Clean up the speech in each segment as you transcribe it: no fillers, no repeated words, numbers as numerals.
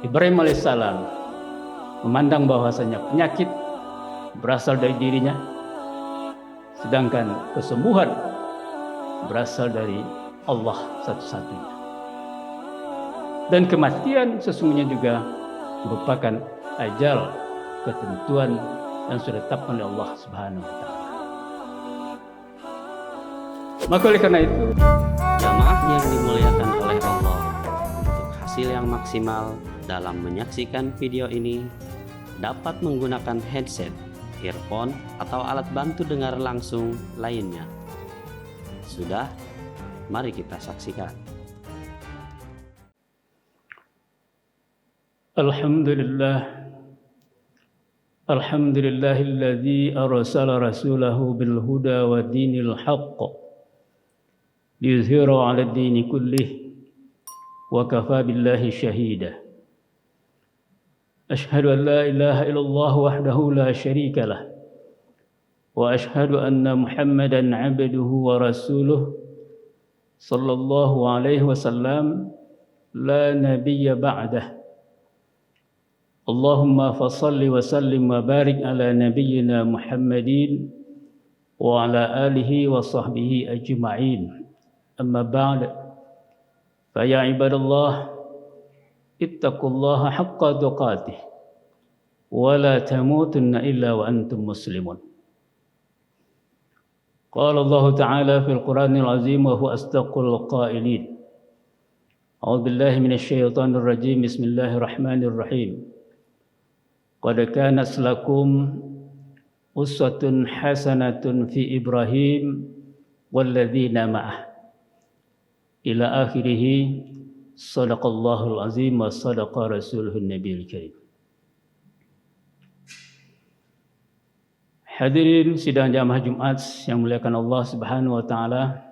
Ibrahim alaihissalam memandang bahwasanya penyakit berasal dari dirinya, sedangkan kesembuhan berasal dari Allah satu-satunya. Dan kematian sesungguhnya juga merupakan ajal, ketentuan yang sudah ditetapkan oleh Allah Subhanahu wa taala. Maka oleh karena itu, jamaah yang dimuliakan oleh Allah, untuk hasil yang maksimal dalam menyaksikan video ini dapat menggunakan headset, earphone, atau alat bantu dengar langsung lainnya. Sudah, mari kita saksikan. Alhamdulillahilladzi arsala rasulahu bil huda wa dinil haqq liyuzhirahu 'ala ad-dini kullih wa kafaa billahi shahida. Ashhadu an la ilaha illallah wahdahu la syarika lah wa ashhadu anna Muhammadan 'abduhu wa rasuluh sallallahu alaihi wasallam la nabiyya ba'dah. Allahumma fasalli wa sallim wa barik ala nabiyyina Muhammadin wa ala alihi wa sahbihi ajma'in. Amma ba'd, fa ya ibadallah, ittaqullaha haqqa tuqatih wa la tamutunna illa wa antum muslimun. Qala Allah Ta'ala fil Qur'anil Azim wa huwa asdaqul qailin. A'udzu billahi minasy syaithanir rajim. Bismillahirrahmanirrahim. Qad kanat lakum uswatun hasanatun fi Ibrahim walladzina ma'ah ila akhirih. Shadaqallahul azim wa sadaqa rasuluhun nabiyil karim. Hadirin sidang jamaah Jumat yang muliakan Allah Subhanahu wa taala.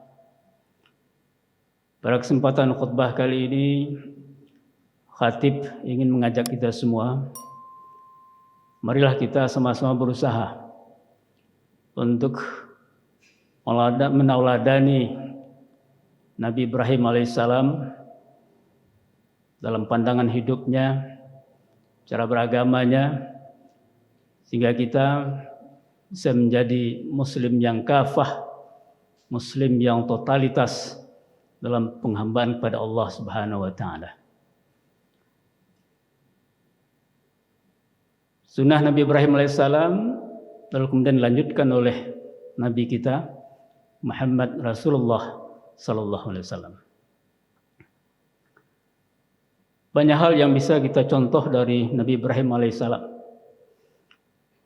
Pada kesempatan khutbah kali ini, khatib ingin mengajak kita semua, marilah kita sama-sama berusaha untuk menauladani Nabi Ibrahim alaihissalam dalam pandangan hidupnya, cara beragamanya, sehingga kita bisa menjadi muslim yang kafah, muslim yang totalitas dalam penghambaan kepada Allah Subhanahu wa taala. Sunnah Nabi Ibrahim alaihissalam lalu kemudian dilanjutkan oleh Nabi kita Muhammad Rasulullah sallallahu alaihi wasallam. Banyak hal yang bisa kita contoh dari Nabi Ibrahim alaihissalam.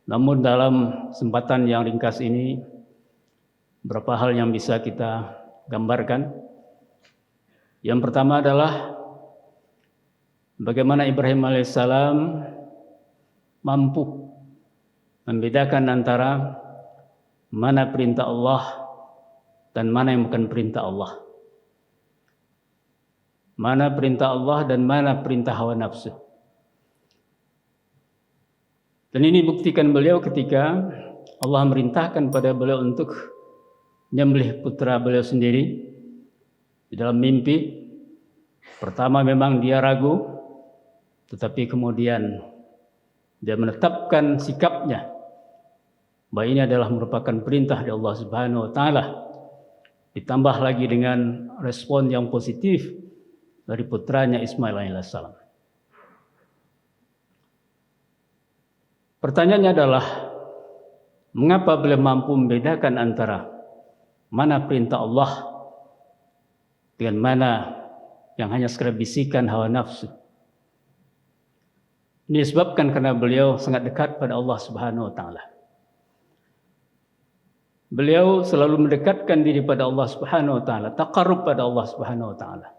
Namun dalam kesempatan yang ringkas ini, beberapa hal yang bisa kita gambarkan. Yang pertama adalah bagaimana Ibrahim alaihissalam mampu membedakan antara mana perintah Allah dan mana yang bukan perintah Allah. Mana perintah Allah dan mana perintah hawa nafsu. Dan ini buktikan beliau ketika Allah merintahkan pada beliau untuk menyembelih putra beliau sendiri di dalam mimpi. Pertama memang dia ragu, tetapi kemudian dia menetapkan sikapnya bahwa ini adalah merupakan perintah dari Allah Subhanahu wa taala. Ditambah lagi dengan respon yang positif dari putranya Ismail alaihissalam. Pertanyaannya adalah, mengapa beliau mampu membedakan antara mana perintah Allah dengan mana yang hanya sekedar bisikan hawa nafsu? Ini disebabkan karena beliau sangat dekat pada Allah Subhanahu wa taala. Beliau selalu mendekatkan diri pada Allah Subhanahu wa taala, taqarrub pada Allah Subhanahu wa taala.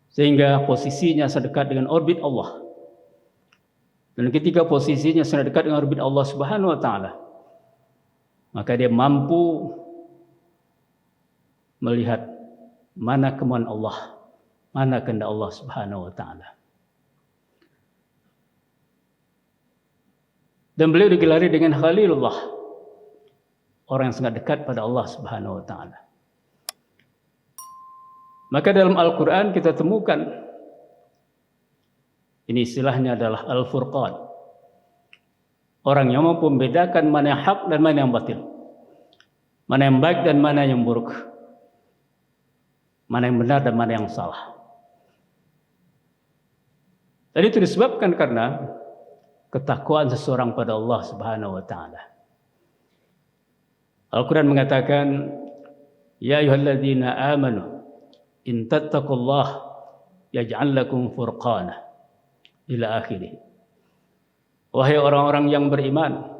Sehingga posisinya sedekat dengan orbit Allah. Dan ketika posisinya sangat dekat dengan orbit Allah Subhanahu wa taala, maka dia mampu melihat mana kemauan Allah, mana kehendak Allah Subhanahu wa taala. Dan beliau digelari dengan Khalilullah, orang yang sangat dekat pada Allah Subhanahu wa taala. Maka dalam Al-Quran kita temukan Ini istilahnya adalah Al-Furqan. Orang yang mampu membedakan mana yang hak dan mana yang batil. Mana yang baik dan mana yang buruk. Mana yang benar dan mana yang salah. Dan itu disebabkan karena ketakwaan seseorang pada Allah Subhanahu wa taala. Al-Quran mengatakan, ya ayyuhalladzina amanu in tattaqullah yaj'al lakum furqana ila akhirih. Wahai orang-orang yang beriman,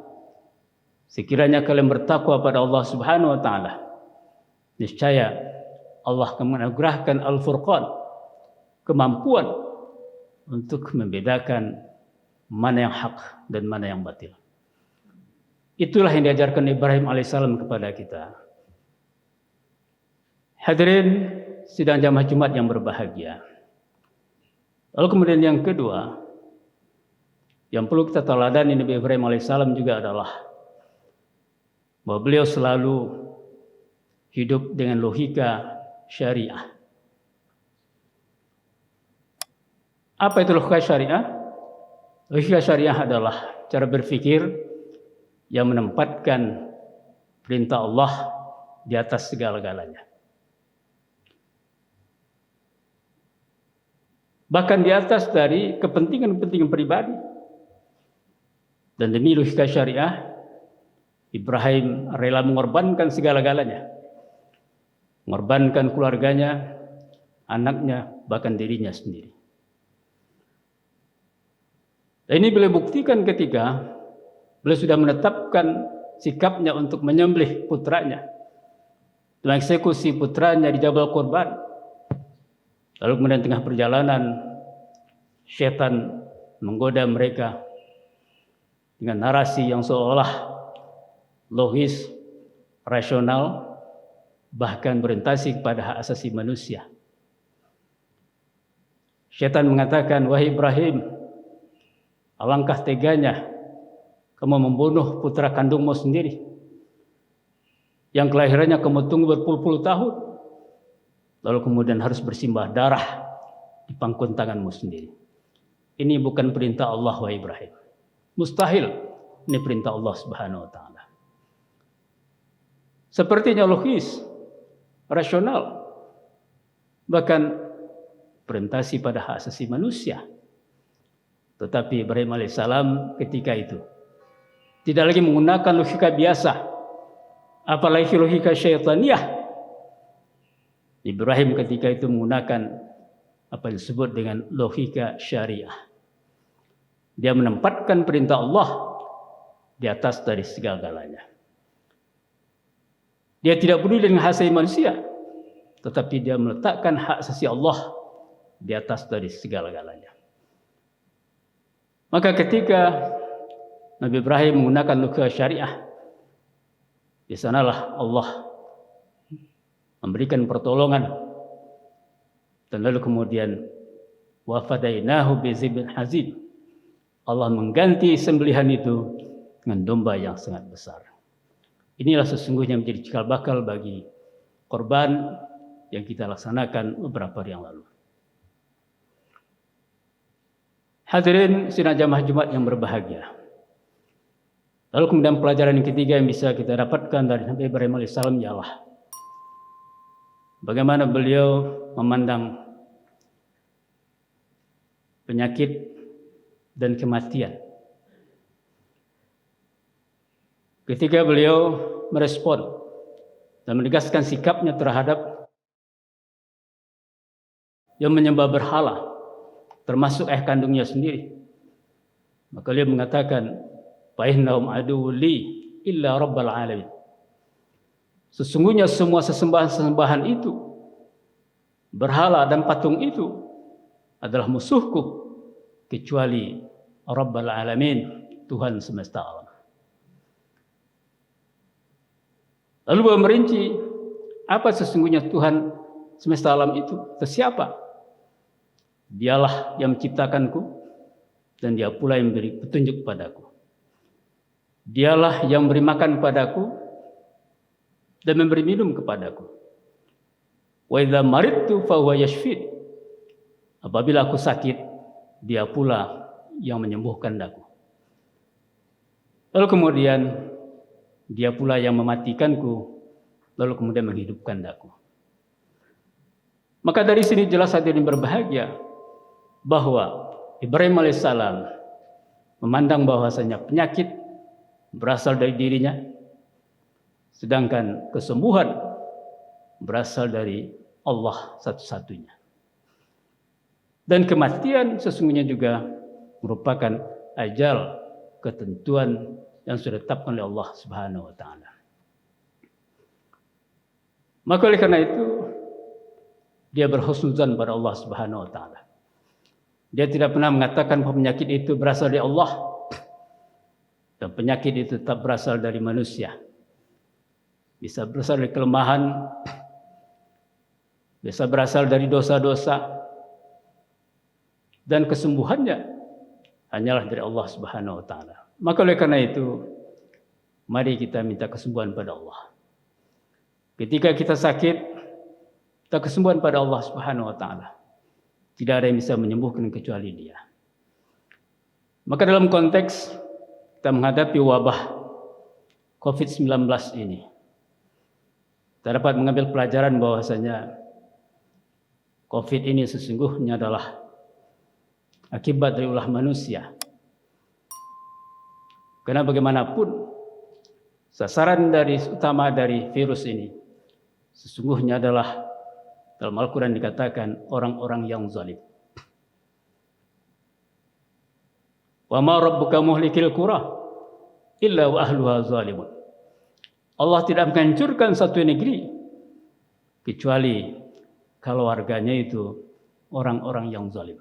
sekiranya kalian bertakwa pada Allah Subhanahu wa taala, niscaya Allah akan menganugerahkan Al-Furqan, kemampuan untuk membedakan mana yang hak dan mana yang batil. Itulah yang diajarkan Ibrahim alaihissalam kepada kita. Hadirin sidang jamaah Jumat yang berbahagia. Lalu kemudian yang kedua, yang perlu kita teladani Nabi Ibrahim alaihissalam juga adalah bahwa beliau selalu hidup dengan logika syariah. Apa itu logika syariah? Logika syariah adalah cara berpikir yang menempatkan perintah Allah di atas segala-galanya. Bahkan di atas dari kepentingan-kepentingan pribadi. Dan demi logika syariah, Ibrahim rela mengorbankan segala-galanya. Mengorbankan keluarganya, anaknya, bahkan dirinya sendiri. Dan ini beliau buktikan ketika beliau sudah menetapkan sikapnya untuk menyembelih putranya. Mengeksekusi putranya di Jabal Qurban. Lalu kemudian tengah perjalanan, syaitan menggoda mereka dengan narasi yang seolah logis, rasional, bahkan berorientasi kepada hak asasi manusia. Syaitan mengatakan, wahai Ibrahim, alangkah teganya kamu membunuh putra kandungmu sendiri, yang kelahirannya kamu tunggu berpuluh-puluh tahun, lalu kemudian harus bersimbah darah di pangkun tanganmu sendiri. Ini bukan perintah Allah, wahai Ibrahim. Mustahil. Ini perintah Allah Subhanahu wa taala. Sepertinya logis, rasional, bahkan berorientasi pada hak asasi manusia. Tetapi Ibrahim alaihissalam ketika itu tidak lagi menggunakan logika biasa, apalagi logika syaitaniyah. Ibrahim ketika itu menggunakan apa yang disebut dengan logika syariah. Dia menempatkan perintah Allah di atas dari segala-galanya. Dia tidak peduli dengan hak asasi manusia, tetapi dia meletakkan hak asasi Allah di atas dari segala-galanya. Maka ketika Nabi Ibrahim menggunakan logika syariah, di sanalah Allah memberikan pertolongan, dan lalu kemudian wa fadainahu bizibin hazim. Allah mengganti sembelihan itu dengan domba yang sangat besar. Inilah sesungguhnya menjadi cikal bakal bagi korban yang kita laksanakan beberapa hari yang lalu. Hadirin sidang jamaah Jumat yang berbahagia. Lalu kemudian pelajaran yang ketiga yang bisa kita dapatkan dari Nabi Ibrahim alaihissalam ialah bagaimana beliau memandang penyakit dan kematian. Ketika beliau merespon dan menegaskan sikapnya terhadap yang menyembah berhala, termasuk ayah kandungnya sendiri, maka beliau mengatakan, fa innahum aduwwun li illa rabbal alamin. Sesungguhnya semua sesembahan-sesembahan itu, berhala dan patung itu adalah musuhku, kecuali Rabbal Alamin, Tuhan semesta alam. Lalu beliau merinci, apa sesungguhnya Tuhan semesta alam itu? Siapa? Dialah yang menciptakanku, dan dia pula yang memberi petunjuk padaku. Dialah yang memberi makan padaku dan memberi minum kepadaku. Wa idza maridtu fa huwa yashfin. Apabila aku sakit, Dia pula yang menyembuhkan daku. Lalu kemudian dia pula yang mematikanku, lalu kemudian menghidupkan daku. Maka dari sini jelas hadirin berbahagia bahwa Ibrahim alaihissalam memandang bahwasanya penyakit berasal dari dirinya, sedangkan kesembuhan berasal dari Allah satu-satunya. Dan kematian sesungguhnya juga merupakan ajal, ketentuan yang sudah ditetapkan oleh Allah Subhanahu wa taala. Maka oleh karena itu dia berhusnuzan pada Allah Subhanahu wa taala. Dia tidak pernah mengatakan bahwa penyakit itu berasal dari Allah dan penyakit itu tetap berasal dari manusia. Bisa berasal dari kelemahan, bisa berasal dari dosa-dosa, dan kesembuhannya hanyalah dari Allah Subhanahu wa taala. Maka oleh karena itu, mari kita minta kesembuhan pada Allah. Ketika kita sakit, kita kesembuhan pada Allah Subhanahu wa taala. Tidak ada yang bisa menyembuhkan kecuali Dia. Maka dalam konteks kita menghadapi wabah COVID-19 ini, kita dapat mengambil pelajaran bahwasanya COVID ini sesungguhnya adalah akibat dari ulah manusia. Karena bagaimanapun sasaran utama dari virus ini sesungguhnya adalah dalam Al-Quran dikatakan orang-orang yang zalim. Wa ma rabbuka muhlikil qura illa wa ahluha zalimun. Allah tidak menghancurkan satu negeri kecuali kalau warganya itu orang-orang yang zalim.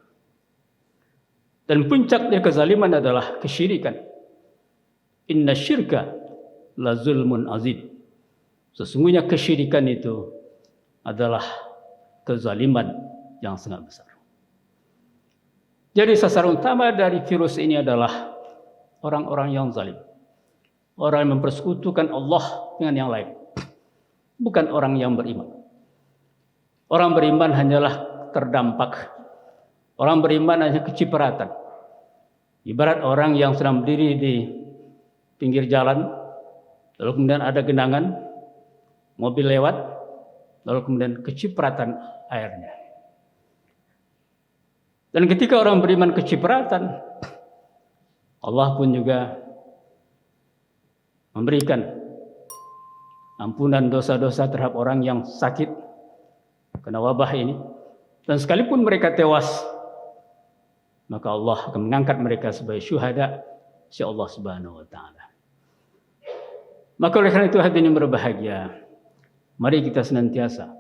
Dan puncak dari kezaliman adalah kesyirikan. Inna syirka la zulmun azim. Sesungguhnya kesyirikan itu adalah kezaliman yang sangat besar. Jadi sasaran utama dari virus ini adalah orang-orang yang zalim. Orang yang mempersekutukan Allah dengan yang lain. Bukan orang yang beriman. Orang beriman hanyalah terdampak. Orang beriman hanya kecipratan. Ibarat orang yang sedang berdiri di pinggir jalan, lalu kemudian ada genangan, mobil lewat, lalu kemudian kecipratan airnya. Dan ketika orang beriman kecipratan, Allah pun juga memberikan ampunan dosa-dosa terhadap orang yang sakit kena wabah ini. Dan sekalipun mereka tewas, maka Allah akan mengangkat mereka sebagai syuhada sisi Allah Subhanahu wa taala. Maka oleh karena itu hadirin yang berbahagia, mari kita senantiasa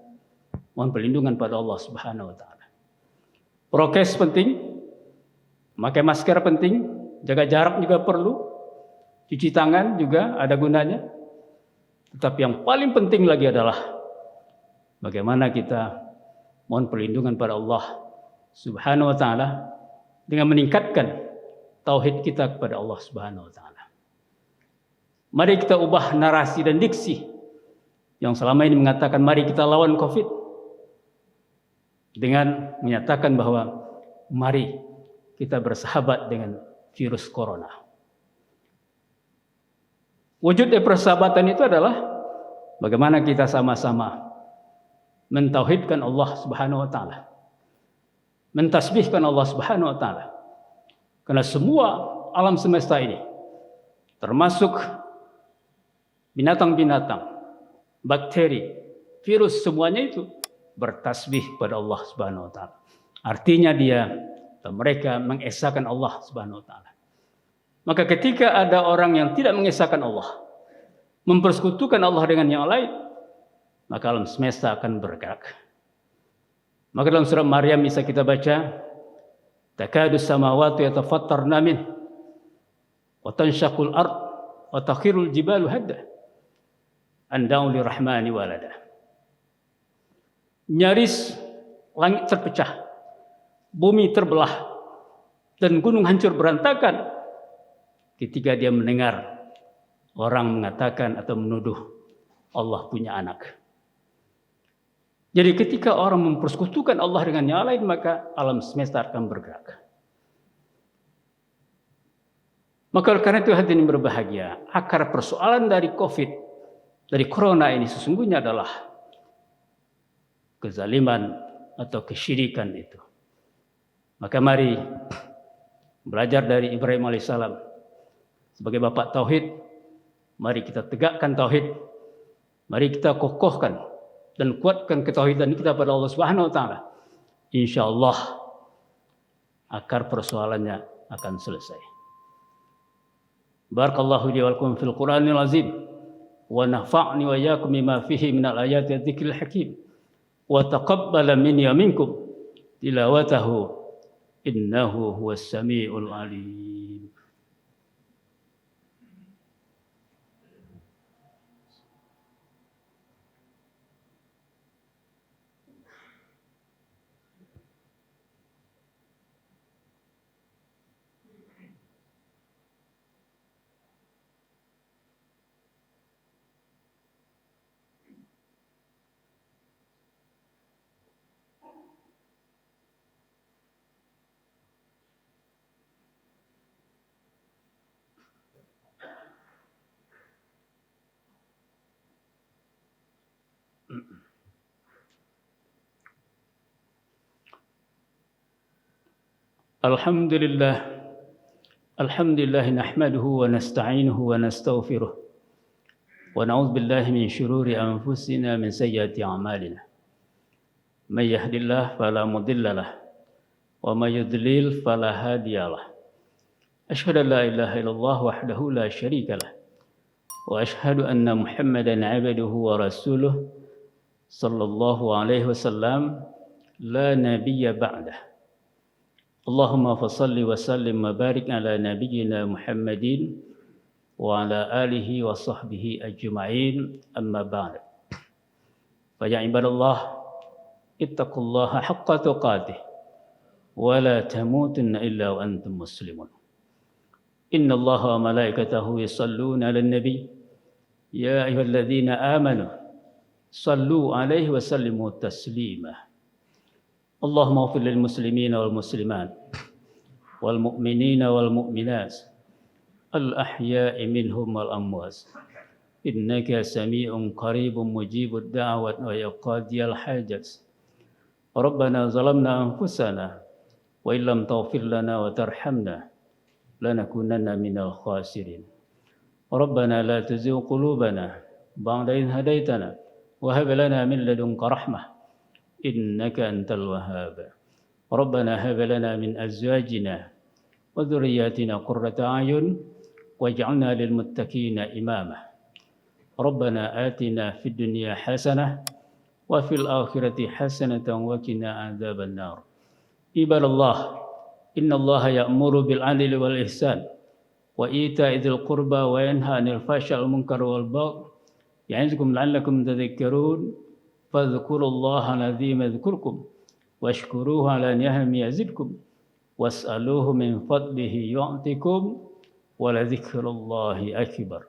mohon perlindungan pada Allah Subhanahu wa taala. Prokes penting, memakai masker penting, jaga jarak juga perlu, cuci tangan juga ada gunanya. Tetapi yang paling penting lagi adalah bagaimana kita mohon perlindungan pada Allah Subhanahu wa taala dengan meningkatkan tauhid kita kepada Allah Subhanahu wa taala. Mari kita ubah narasi dan diksi yang selama ini mengatakan mari kita lawan Covid dengan menyatakan bahwa mari kita bersahabat dengan virus corona. Wujud dari persahabatan itu adalah bagaimana kita sama-sama mentauhidkan Allah Subhanahu wa taala. Mentasbihkan Allah Subhanahu wa taala. Karena semua alam semesta ini termasuk binatang-binatang, bakteri, virus, semuanya itu bertasbih kepada Allah Subhanahu wa taala. Artinya mereka mengesahkan Allah Subhanahu wa taala. Maka ketika ada orang yang tidak mengesahkan Allah, mempersekutukan Allah dengan yang lain, maka alam semesta akan bergerak. Maka dalam surah Maryam bisa kita baca, takadu samawati yatafattarna min wa tanshaqul ard wa takhirul jibalu hadda an da'u lirrahmani walada. Nyaris langit terpecah, bumi terbelah, dan gunung hancur berantakan ketika dia mendengar orang mengatakan atau menuduh Allah punya anak. Jadi ketika orang mempersekutukan Allah dengan yang lain, maka alam semesta akan bergerak. Maka karena itu hadirin berbahagia, akar persoalan dari COVID, dari corona ini sesungguhnya adalah kezaliman atau kesyirikan itu. Maka mari belajar dari Ibrahim alaihissalam sebagai bapak tauhid. Mari kita tegakkan tauhid. Mari kita kokohkan dan kuatkan ketauhidan kita pada Allah Subhanahu wa taala. Insyaallah akar persoalannya akan selesai. Barakallahu li wa lakum fil Qur'anil azim wa nafa'ni wa iyyakum bima fihi minal ayati wadh-dhikril hakim wa taqabbala minni wa minkum tilawatahu innahu huwas samiul alim. Alhamdulillah nahmaduhu wa nasta'inuhu wa nastaghfiruh wa na'udzu billahi min shururi anfusina min sayyiati a'malina. May yahdihillahu fala mudilla lahu wa may yudlil fala hadiya lahu. Asyhadu an la ilaha illallah wahdahu la syarika lahu wa asyhadu anna Muhammadan 'abduhu wa rasuluh sallallahu alaihi wasallam la nabiyya ba'dah. Allahumma fasalli wa sallim wa barik ala nabiyyina Muhammadin wa ala alihi wa sahbihi ajma'in, amma ba'd. Fa ya ibadallah ittaqullaha haqqa tuqatih wa la tamutunna illa wa antum muslimun. Inna Allaha wa malaikatahu yusalluna 'alan nabi ya ayyuhalladzina amanu sallu 'alaihi wa sallimu taslima. Allahumma ighfir lil muslimina wal muslimat wal mu'minina wal mu'minat al ahya'i minhum wal amwat innaka sami'un qaribun mujibud da'wat wa yaqadiyal hajat. Rabbana zalamna anfusana wa illam taghfir lana wa tarhamna lanakunanna minal khasirin. Rabbana la tuzigh qulubana ba'da idh hadaytana wa hab lana min ladunka rahmah إنك أنت الوهاب. ربنا هب لنا من أزواجنا وذرياتنا قرة أعين واجعلنا للمتقين إماما. ربنا آتنا في الدنيا حسنة وفي الآخرة حسنة وقنا عذاب النار. عباد الله إن الله يأمر بالعدل والإحسان وإيتاء ذي القربى وينهى عن الفحشاء والمنكر والبغي يعظكم لعلكم تذكرون. فاذكروا الله العظيم يذكركم واشكروه على نعمه يزدكم واسألوه من فضله يعطكم ولذكر الله أكبر.